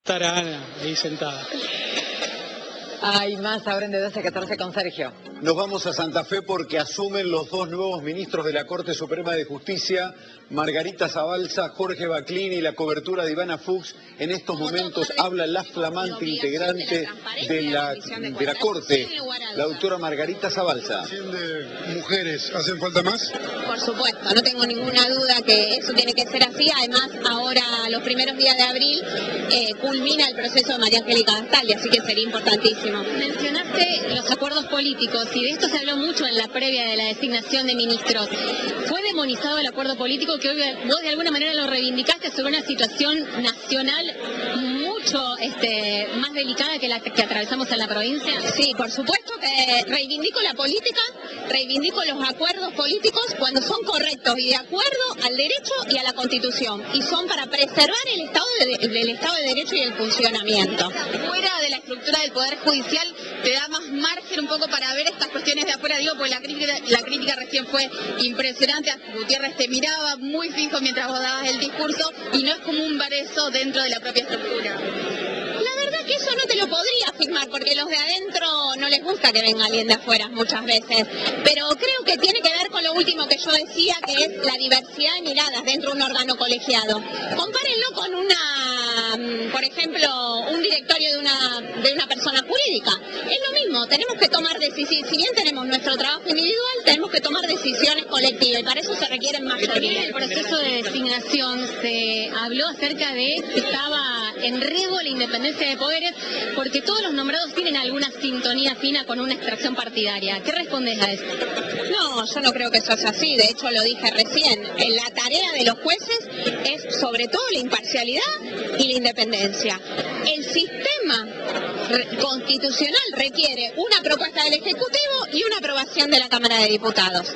Estará Ana ahí sentada. Hay más ahora en de 12 a 14 con Sergio. Nos vamos a Santa Fe porque asumen los dos nuevos ministros de la Corte Suprema de Justicia, Margarita Zabalza, Jorge Baclini, y la cobertura de Ivana Fuchs. En estos momentos habla la flamante integrante de la Corte, la doctora Margarita Zabalza. ¿De mujeres hacen falta más? Por supuesto, no tengo ninguna duda que eso tiene que ser así. Además, ahora, los primeros días de abril, culmina el proceso de María Angélica Gastaldi, así que sería importantísimo. Mencionaste los acuerdos políticos y de esto se habló mucho en la previa de la designación de ministros. ¿Fue demonizado el acuerdo político que hoy vos de alguna manera lo reivindicaste sobre una situación nacional mucho más delicada que la que atravesamos en la provincia? Sí, por supuesto que reivindico la política, reivindico los acuerdos políticos cuando son correctos y de acuerdo al derecho y a la Constitución, y son para preservar el Estado de Derecho y el funcionamiento. Fuera de la estructura del Poder Judicial te da más margen un poco para ver estas cuestiones de afuera, digo, porque la crítica recién fue impresionante. Gutiérrez te miraba muy fijo mientras vos dabas el discurso y no es común ver eso dentro de la propia estructura. La verdad que eso no te lo podría afirmar, porque los de adentro no les gusta que venga alguien de afuera muchas veces, pero creo que tiene que ver con lo último que yo decía, que es la diversidad de miradas dentro de un órgano colegiado. Compárenlo con por ejemplo, un directorio de una persona jurídica. Es lo mismo, tenemos que tomar decisiones, si bien tenemos nuestro trabajo individual, tenemos que tomar decisiones colectivas, y para eso se requieren mayorías. En el proceso de designación se habló acerca de que estaba en riesgo la independencia de poderes, porque todos los nombrados tienen alguna sintonía fina con una extracción partidaria. ¿Qué respondes a eso? No, yo no creo que eso sea así, de hecho lo dije recién. La tarea de los jueces es sobre todo la imparcialidad y la independencia. El sistema constitucional requiere una propuesta del Ejecutivo y una aprobación de la Cámara de Diputados.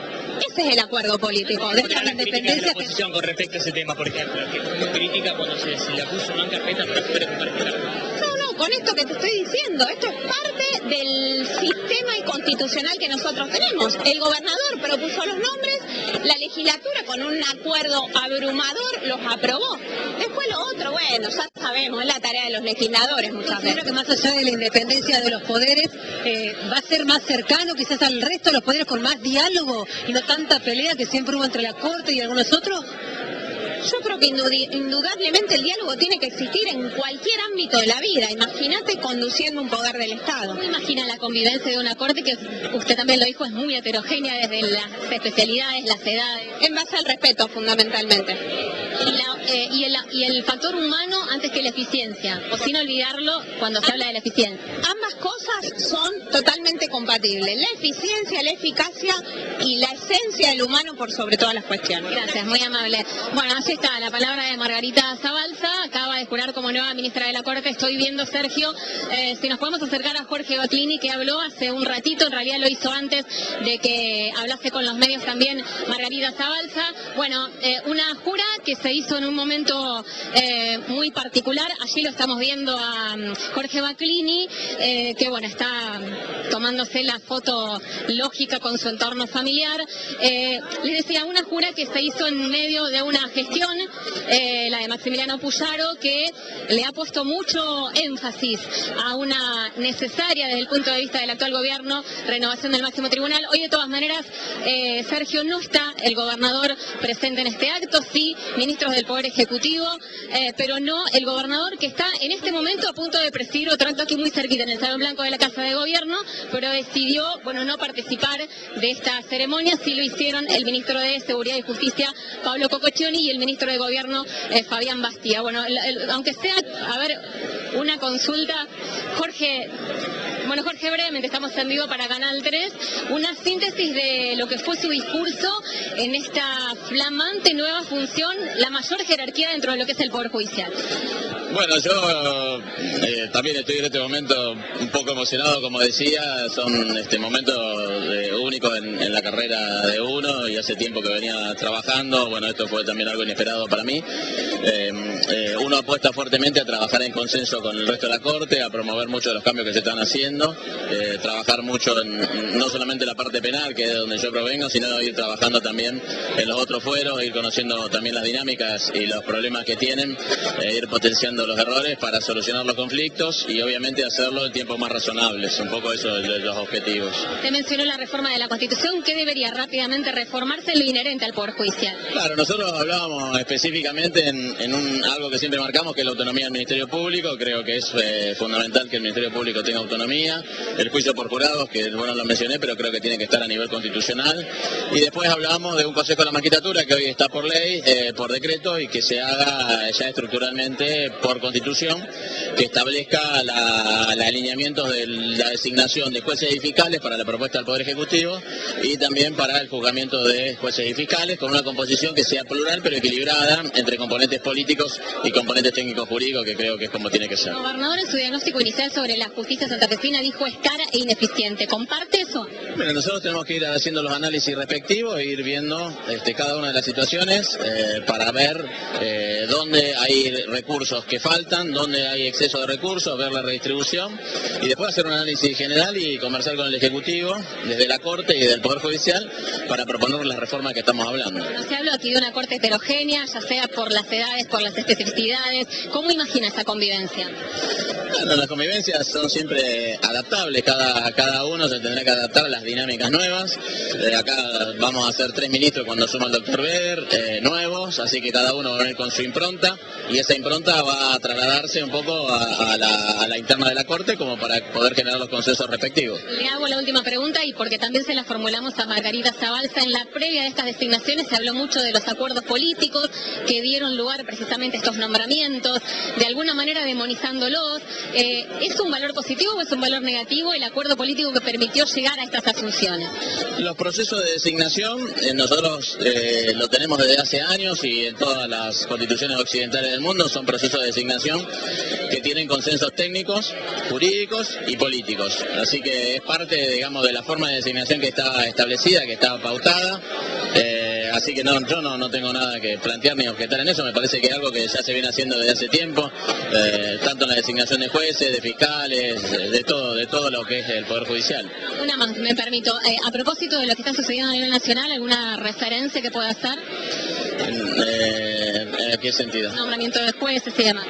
Ese es el acuerdo político. ¿Cuál es la independencia? La posición con respecto a ese tema, por ejemplo, que fue muy crítica cuando se le puso una carpeta para No, con esto que te estoy diciendo, esto es parte del sistema constitucional que nosotros tenemos. El gobernador propuso los nombres, la legislatura con un acuerdo abrumador los aprobó. Después lo otro, bueno, ya sabemos, es la tarea de los legisladores muchas veces. Creo que más allá de la independencia de los poderes, va a ser más cercano quizás al resto de los poderes, con más diálogo y no tanta pelea que siempre hubo entre la Corte y algunos otros. Yo creo que indudablemente el diálogo tiene que existir en cualquier ámbito de la vida. Imagínate conduciendo un poder del Estado. ¿Cómo imagina la convivencia de una corte que usted también lo dijo, es muy heterogénea desde las especialidades, las edades? En base al respeto, fundamentalmente. Y el factor humano antes que la eficiencia, o sin olvidarlo cuando se habla de la eficiencia. Ambas cosas son totalmente compatibles. La eficiencia, la eficacia y la esencia del humano por sobre todas las cuestiones. Gracias, muy amable. Bueno, así está la palabra de Margarita Zabalza, acaba de jurar como nueva ministra de la Corte. Estoy viendo, Sergio, si nos podemos acercar a Jorge Baclini, que habló hace un ratito, en realidad lo hizo antes de que hablase con los medios también Margarita Zabalza. Bueno, una jura que se hizo en un momento muy particular. Allí lo estamos viendo a Jorge Baclini, que bueno, está tomándose la foto lógica con su entorno familiar. Les decía, una jura que se hizo en medio de una gestión, la de Maximiliano Puyaro, que le ha puesto mucho énfasis a una necesaria, desde el punto de vista del actual gobierno, renovación del máximo tribunal. Hoy, de todas maneras, Sergio, no está el gobernador presente en este acto, sí ministros del Poder Ejecutivo, pero no el gobernador, que está en este momento a punto de presidir otro acto aquí muy cerquita, en el Salón Blanco de la Casa de Gobierno, pero decidió, bueno, no participar de esta ceremonia. Sí lo hicieron el ministro de Seguridad y Justicia, Pablo Cococcioni, y el ministro de Gobierno, Fabián Bastía. Bueno, aunque sea, a ver, una consulta, Jorge, brevemente, estamos en vivo para Canal 3, una síntesis de lo que fue su discurso en esta flamante nueva función, la mayor jerarquía dentro de lo que es el Poder Judicial. Bueno, yo también estoy en este momento un poco emocionado, como decía, son momentos únicos en la carrera de uno, y hace tiempo que venía trabajando. Bueno, esto fue también algo inesperado para mí. Uno apuesta fuertemente a trabajar en consenso con el resto de la Corte, a promover muchos de los cambios que se están haciendo, trabajar mucho en no solamente la parte penal, que es de donde yo provengo, sino ir trabajando también en los otros fueros, ir conociendo también las dinámicas y los problemas que tienen, ir potenciando corrigiendo los errores para solucionar los conflictos y obviamente hacerlo en tiempos más razonables. Un poco eso de los objetivos. Usted mencionó la reforma de la Constitución. ¿Qué debería rápidamente reformarse en lo inherente al Poder Judicial? Claro, nosotros hablábamos específicamente en algo que siempre marcamos, que es la autonomía del Ministerio Público. Creo que es fundamental que el Ministerio Público tenga autonomía. El juicio por jurados, que bueno lo mencioné, pero creo que tiene que estar a nivel constitucional. Y después hablamos de un Consejo de la Magistratura que hoy está por ley, por decreto, y que se haga ya estructuralmente por Constitución, que establezca alineamientos de la designación de jueces y fiscales para la propuesta del Poder Ejecutivo y también para el juzgamiento de jueces y fiscales, con una composición que sea plural pero equilibrada entre componentes políticos y componentes técnicos jurídicos, que creo que es como tiene que ser. El gobernador en su diagnóstico inicial sobre la justicia santafesina dijo es cara e ineficiente. ¿Comparte eso? Bueno, nosotros tenemos que ir haciendo los análisis respectivos e ir viendo cada una de las situaciones para ver dónde hay recursos que faltan, dónde hay exceso de recursos, ver la redistribución y después hacer un análisis general y conversar con el Ejecutivo desde la Corte y del Poder Judicial para proponer las reformas que estamos hablando. Bueno, se habla aquí de una Corte heterogénea, ya sea por las edades, por las especificidades. ¿Cómo imagina esa convivencia? Bueno, las convivencias son siempre adaptables, cada uno se tendrá que adaptar a las dinámicas nuevas. Acá vamos a ser 3 ministros cuando suma el doctor Ver, nuevos, así que cada uno va a venir con su impronta y esa impronta va a trasladarse un poco a la interna de la Corte como para poder generar los consensos respectivos. Le hago la última pregunta y porque también se la formulamos a Margarita Zabalza. En la previa de estas designaciones se habló mucho de los acuerdos políticos que dieron lugar precisamente a estos nombramientos, de alguna manera demonizándolos. ¿Es un valor positivo o es un valor negativo el acuerdo político que permitió llegar a estas asunciones? Los procesos de designación nosotros lo tenemos desde hace años y en todas las constituciones occidentales del mundo son procesos de designación que tienen consensos técnicos, jurídicos y políticos. Así que es parte, digamos, de la forma de designación que está establecida, que está pautada. Así que yo no tengo nada que plantear ni objetar en eso. Me parece que es algo que ya se viene haciendo desde hace tiempo, tanto en la designación de jueces, de fiscales, de todo lo que es el Poder Judicial. Una más, me permito. A propósito de lo que está sucediendo a nivel nacional, ¿alguna referencia que pueda hacer? ¿En qué sentido? Nombramiento de jueces y demás.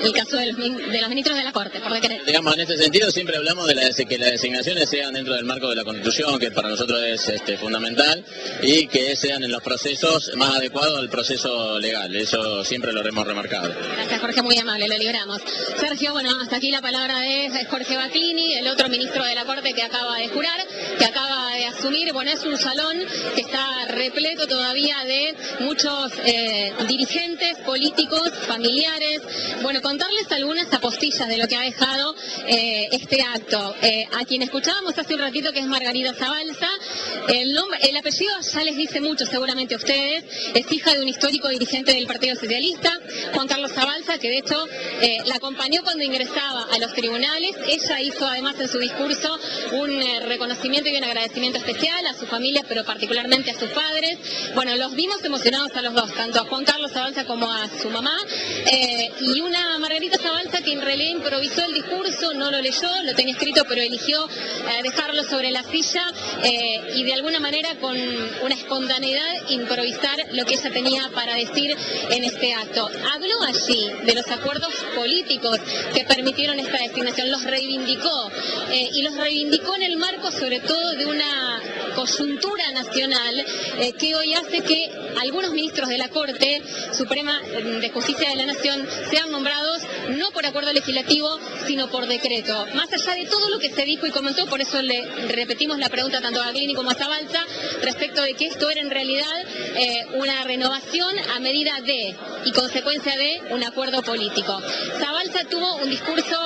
El caso de los ministros de la Corte, por decreto. Digamos, en este sentido siempre hablamos de que las designaciones sean dentro del marco de la Constitución, que para nosotros es fundamental, y que sean en los procesos más adecuados al proceso legal. Eso siempre lo hemos remarcado. Gracias, Jorge, muy amable, lo libramos. Sergio, bueno, hasta aquí la palabra de Jorge Baclini, el otro ministro de la Corte que acaba de jurar, que acaba de asumir. Bueno, es un salón que está repleto todavía de muchos dirigentes políticos, familiares. Bueno, contarles algunas apostillas de lo que ha dejado este acto. A quien escuchábamos hace un ratito, que es Margarita Zabalza, el apellido ya les dice mucho seguramente a ustedes. Es hija de un histórico dirigente del Partido Socialista, Juan Carlos Zabalza, que de hecho la acompañó cuando ingresaba a los tribunales. Ella hizo además en su discurso un reconocimiento y un agradecimiento especial a su familia, pero particularmente a sus padres. Bueno, los vimos emocionados a los dos, tanto a Juan Carlos Zabalza como a su mamá, y una Margarita Zabalza que en realidad improvisó el discurso, no lo leyó, lo tenía escrito, pero eligió dejarlo sobre la silla y de alguna manera con una espontaneidad improvisar lo que ella tenía para decir en este acto. Habló allí de los acuerdos políticos que permitieron esta designación, los reivindicó y los reivindicó en el marco sobre todo de una coyuntura nacional que hoy hace que algunos ministros de la Corte Suprema de Justicia de la Nación sean nombrados no por acuerdo legislativo, sino por decreto. Más allá de todo lo que se dijo y comentó, por eso le repetimos la pregunta tanto a Baclini como a Zabalza, respecto de que esto era en realidad una renovación a medida de y consecuencia de un acuerdo político. Zabalza tuvo un discurso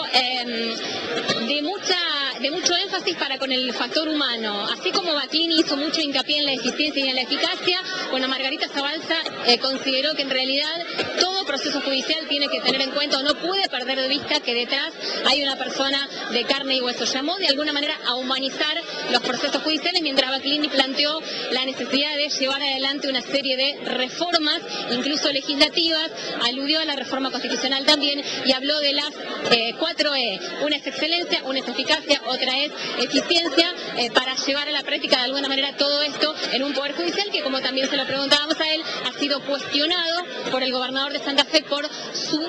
de mucho énfasis para con el factor humano, así como Baclini hizo mucho hincapié en la eficiencia y en la eficacia. Bueno, Margarita Zabalza consideró que en realidad todo proceso judicial tiene que tener en cuenta, o no puede perder de vista, que detrás hay una persona de carne y hueso. Llamó de alguna manera a humanizar los procesos judiciales, mientras Baclini planteó la necesidad de llevar adelante una serie de reformas, incluso legislativas, aludió a la reforma constitucional también y habló de las 4E. Una es excelencia, transparencia, una es eficacia, otra es eficiencia, para llevar a la práctica de alguna manera todo esto en un Poder Judicial que, como también se lo preguntábamos a él, ha sido cuestionado por el gobernador de Santa Fe por su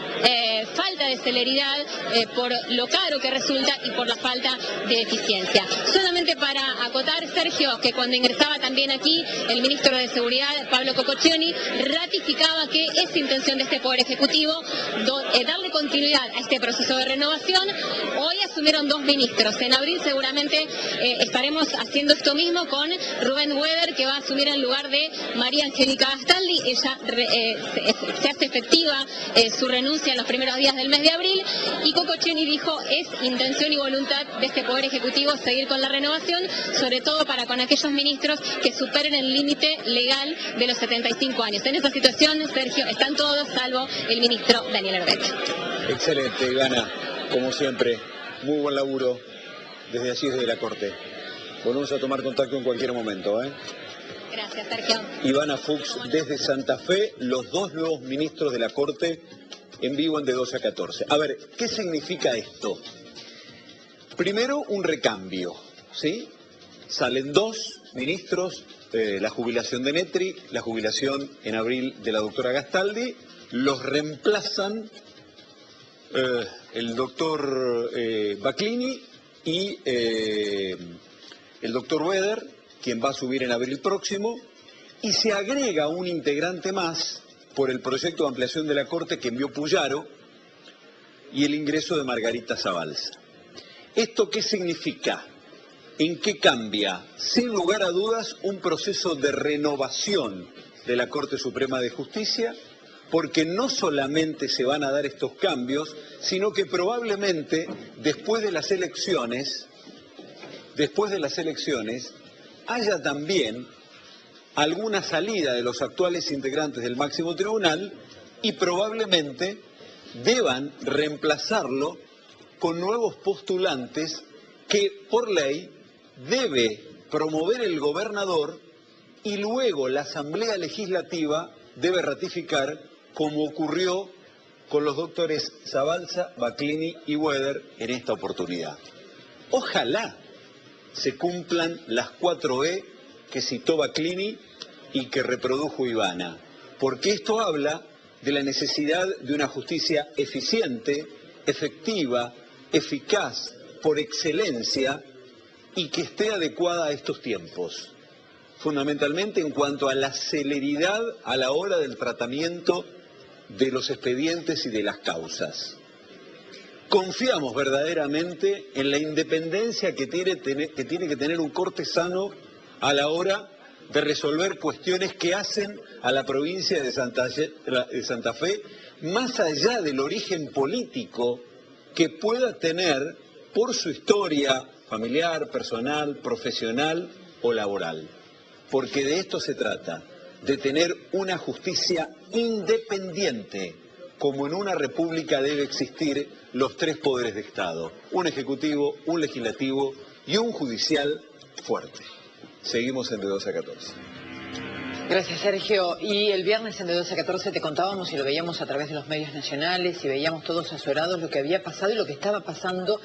falta de celeridad, por lo caro que resulta y por la falta de eficiencia. Solamente para acotar, Sergio, que cuando ingresaba también aquí el ministro de Seguridad, Pablo Cococcioni, ratificaba que es intención de este Poder Ejecutivo darle continuidad a este proceso de renovación. Hoy asumieron 2 ministros. En abril seguramente estaremos haciendo esto mismo con Rubén Weder, que va a asumir en lugar de María Angélica Gastaldi. Ella se hace efectiva su renuncia en los primeros días del mes de abril, y Cococcioni dijo es intención y voluntad de este Poder Ejecutivo seguir con la renovación, sobre todo para con aquellos ministros que superen el límite legal de los 75 años. En esa situación, Sergio, están todos salvo el ministro Daniel Herbet. Excelente, Ivana, como siempre, muy buen laburo desde allí, desde la Corte. Volvemos a tomar contacto en cualquier momento, ¿eh? Gracias, Sergio. Ivana Fuchs desde Santa Fe, los 2 nuevos ministros de la Corte en vivo en de 12 a 14. A ver, ¿qué significa esto? Primero, un recambio, ¿sí? Salen 2 ministros, la jubilación de Netri, la jubilación en abril de la doctora Gastaldi, los reemplazan el doctor Baclini y el doctor Weder, quien va a subir en abril próximo, y se agrega un integrante más por el proyecto de ampliación de la Corte que envió Puyaro y el ingreso de Margarita Zabalza. ¿Esto qué significa? ¿En qué cambia? Sin lugar a dudas, un proceso de renovación de la Corte Suprema de Justicia, porque no solamente se van a dar estos cambios, sino que probablemente después de las elecciones haya también alguna salida de los actuales integrantes del máximo tribunal y probablemente deban reemplazarlo con nuevos postulantes que por ley debe promover el gobernador y luego la Asamblea Legislativa debe ratificar, como ocurrió con los doctores Zabalza, Baclini y Weder en esta oportunidad. Ojalá se cumplan las 4E que citó Baclini y que reprodujo Ivana, porque esto habla de la necesidad de una justicia eficiente, efectiva, eficaz, por excelencia, y que esté adecuada a estos tiempos, fundamentalmente en cuanto a la celeridad a la hora del tratamiento de los expedientes y de las causas. Confiamos verdaderamente en la independencia que tiene que tener un cortesano a la hora de resolver cuestiones que hacen a la provincia de Santa Fe, más allá del origen político que pueda tener por su historia familiar, personal, profesional o laboral. Porque de esto se trata, de tener una justicia independiente, como en una república debe existir los 3 poderes de Estado, un ejecutivo, un legislativo y un judicial fuerte. Seguimos en de 12 a 14. Gracias, Sergio. Y el viernes en de 12 a 14 te contábamos y lo veíamos a través de los medios nacionales y veíamos todos azorados lo que había pasado y lo que estaba pasando